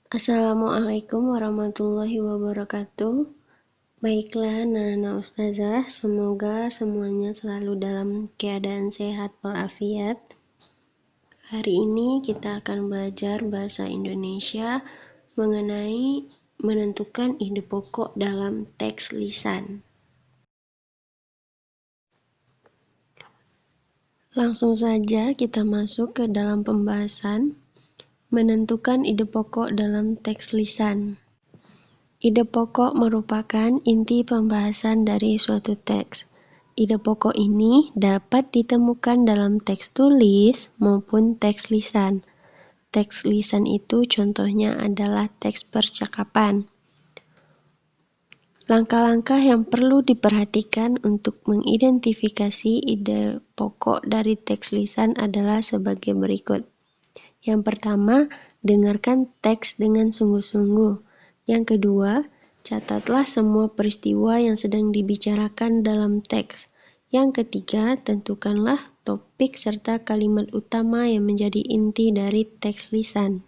Assalamualaikum warahmatullahi wabarakatuh. Baiklah, Nana Ustazah, semoga semuanya selalu dalam keadaan sehat walafiat. Hari ini kita akan belajar bahasa Indonesia mengenai menentukan ide pokok dalam teks lisan. Langsung saja kita masuk ke dalam pembahasan menentukan ide pokok dalam teks lisan. Ide pokok merupakan inti pembahasan dari suatu teks. Ide pokok ini dapat ditemukan dalam teks tulis maupun teks lisan. Teks lisan itu contohnya adalah teks percakapan. Langkah-langkah yang perlu diperhatikan untuk mengidentifikasi ide pokok dari teks lisan adalah sebagai berikut. Yang pertama, dengarkan teks dengan sungguh-sungguh. Yang kedua, catatlah semua peristiwa yang sedang dibicarakan dalam teks. Yang ketiga, tentukanlah topik serta kalimat utama yang menjadi inti dari teks lisan.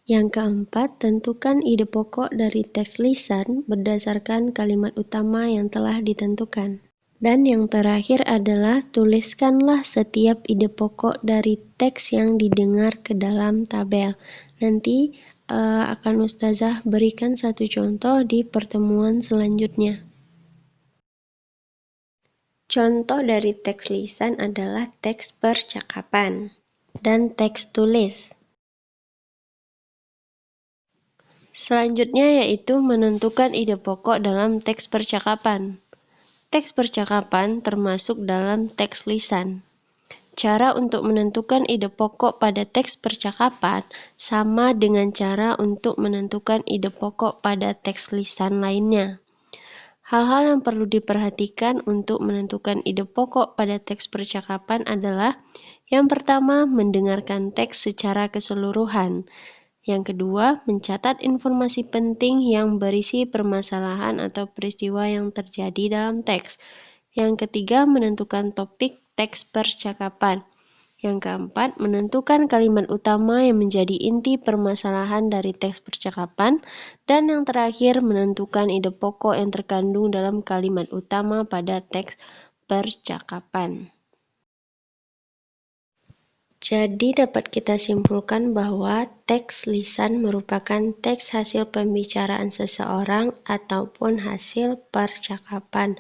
Yang keempat, tentukan ide pokok dari teks lisan berdasarkan kalimat utama yang telah ditentukan. Dan yang terakhir adalah tuliskanlah setiap ide pokok dari teks yang didengar ke dalam tabel. Nanti akan Ustazah berikan satu contoh di pertemuan selanjutnya. Contoh dari teks lisan adalah teks percakapan dan teks tulis. Selanjutnya yaitu menentukan ide pokok dalam teks percakapan. Teks percakapan termasuk dalam teks lisan. Cara untuk menentukan ide pokok pada teks percakapan sama dengan cara untuk menentukan ide pokok pada teks lisan lainnya. Hal-hal yang perlu diperhatikan untuk menentukan ide pokok pada teks percakapan adalah yang pertama, mendengarkan teks secara keseluruhan. Yang kedua, mencatat informasi penting yang berisi permasalahan atau peristiwa yang terjadi dalam teks. Yang ketiga, menentukan topik teks percakapan. Yang keempat, menentukan kalimat utama yang menjadi inti permasalahan dari teks percakapan. Dan yang terakhir, menentukan ide pokok yang terkandung dalam kalimat utama pada teks percakapan. Jadi dapat kita simpulkan bahwa teks lisan merupakan teks hasil pembicaraan seseorang ataupun hasil percakapan.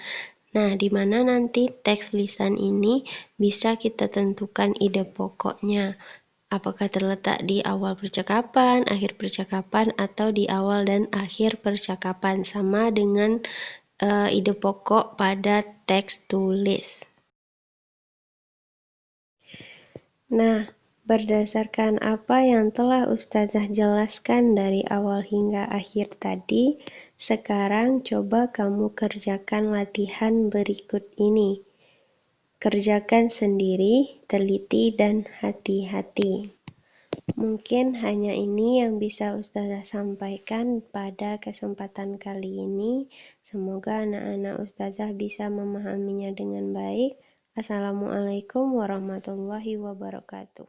Nah, di mana nanti teks lisan ini bisa kita tentukan ide pokoknya. Apakah terletak di awal percakapan, akhir percakapan, atau di awal dan akhir percakapan, sama dengan ide pokok pada teks tulis. Nah, berdasarkan apa yang telah Ustazah jelaskan dari awal hingga akhir tadi, sekarang coba kamu kerjakan latihan berikut ini. Kerjakan sendiri, teliti, dan hati-hati. Mungkin hanya ini yang bisa Ustazah sampaikan pada kesempatan kali ini. Semoga anak-anak Ustazah bisa memahaminya dengan baik. Assalamualaikum warahmatullahi wabarakatuh.